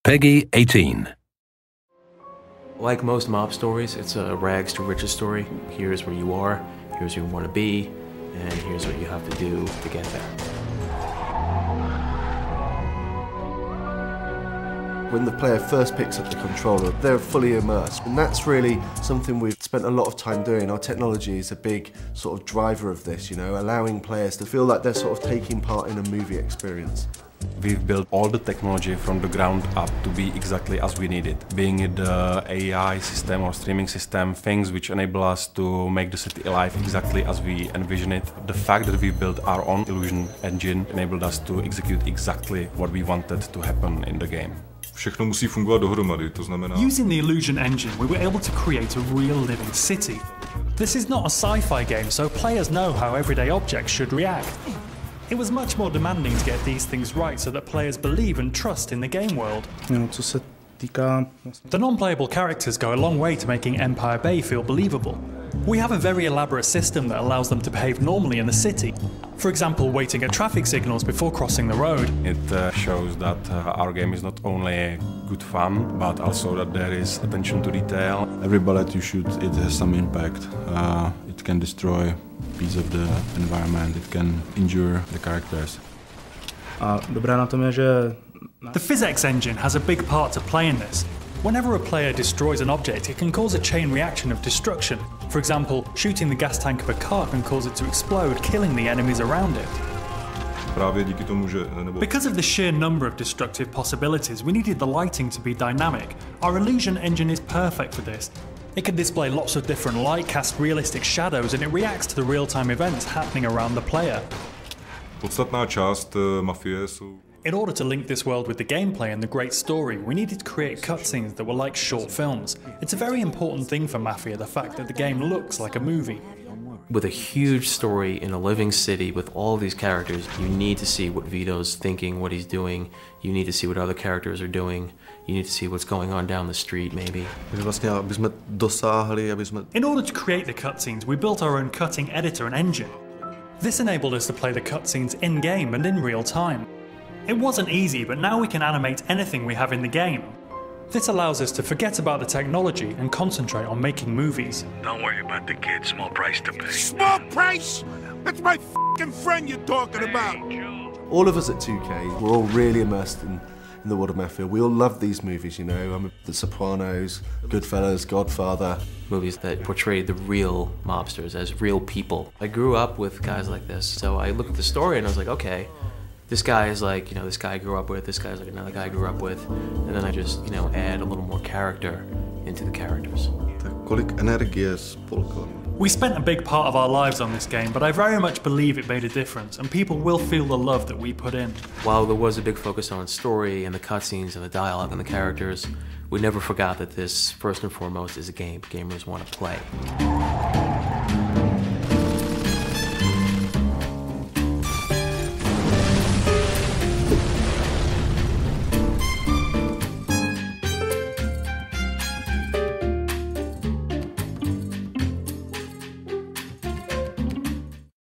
Peggy 18. Like most mob stories, it's a rags to riches story. Here's where you are, here's where you want to be, and here's what you have to do to get there. When the player first picks up the controller, they're fully immersed, and that's really something we've spent a lot of time doing. Our technology is a big sort of driver of this, you know, allowing players to feel like they're sort of taking part in a movie experience. We've built all the technology from the ground up to be exactly as we need it. Being it the AI system or streaming system, things which enable us to make the city alive exactly as we envision it. The fact that we built our own illusion engine enabled us to execute exactly what we wanted to happen in the game. Všechno musí fungovat dohromady, to znamená... Using the illusion engine, we were able to create a real living city. This is not a sci-fi game, so players know how everyday objects should react. It was much more demanding to get these things right so that players believe and trust in the game world. The non-playable characters go a long way to making Empire Bay feel believable. We have a very elaborate system that allows them to behave normally in the city. For example, waiting at traffic signals before crossing the road. It shows that our game is not only good fun, but also that there is attention to detail. Every bullet you shoot, it has some impact. It can destroy a piece of the environment, it can injure the characters. The physics engine has a big part to play in this. Whenever a player destroys an object, it can cause a chain reaction of destruction. For example, shooting the gas tank of a car can cause it to explode, killing the enemies around it. Because of the sheer number of destructive possibilities, we needed the lighting to be dynamic. Our illusion engine is perfect for this. It can display lots of different light, cast realistic shadows, and it reacts to the real-time events happening around the player. Podstatná část Mafie jsou... In order to link this world with the gameplay and the great story, we needed to create cutscenes that were like short films. It's a very important thing for Mafia, the fact that the game looks like a movie. With a huge story in a living city with all these characters, you need to see what Vito's thinking, what he's doing. You need to see what other characters are doing. You need to see what's going on down the street, maybe. In order to create the cutscenes, we built our own cutting editor and engine. This enabled us to play the cutscenes in-game and in real time. It wasn't easy, but now we can animate anything we have in the game. This allows us to forget about the technology and concentrate on making movies. Don't worry about the kid. Small price to pay. Small price? That's my f***ing friend you're talking about. All of us at 2K, we're all really immersed in the world of Mafia. We all love these movies, you know, The Sopranos, Goodfellas, Godfather. Movies that portrayed the real mobsters as real people. I grew up with guys like this, so I looked at the story and I was like, okay, this guy is like, you know, this guy I grew up with, this guy's like another guy I grew up with, and then I just, you know, add a little more character into the characters. We spent a big part of our lives on this game, but I very much believe it made a difference, and people will feel the love that we put in. While there was a big focus on story and the cutscenes and the dialogue and the characters, we never forgot that this, first and foremost, is a game gamers want to play.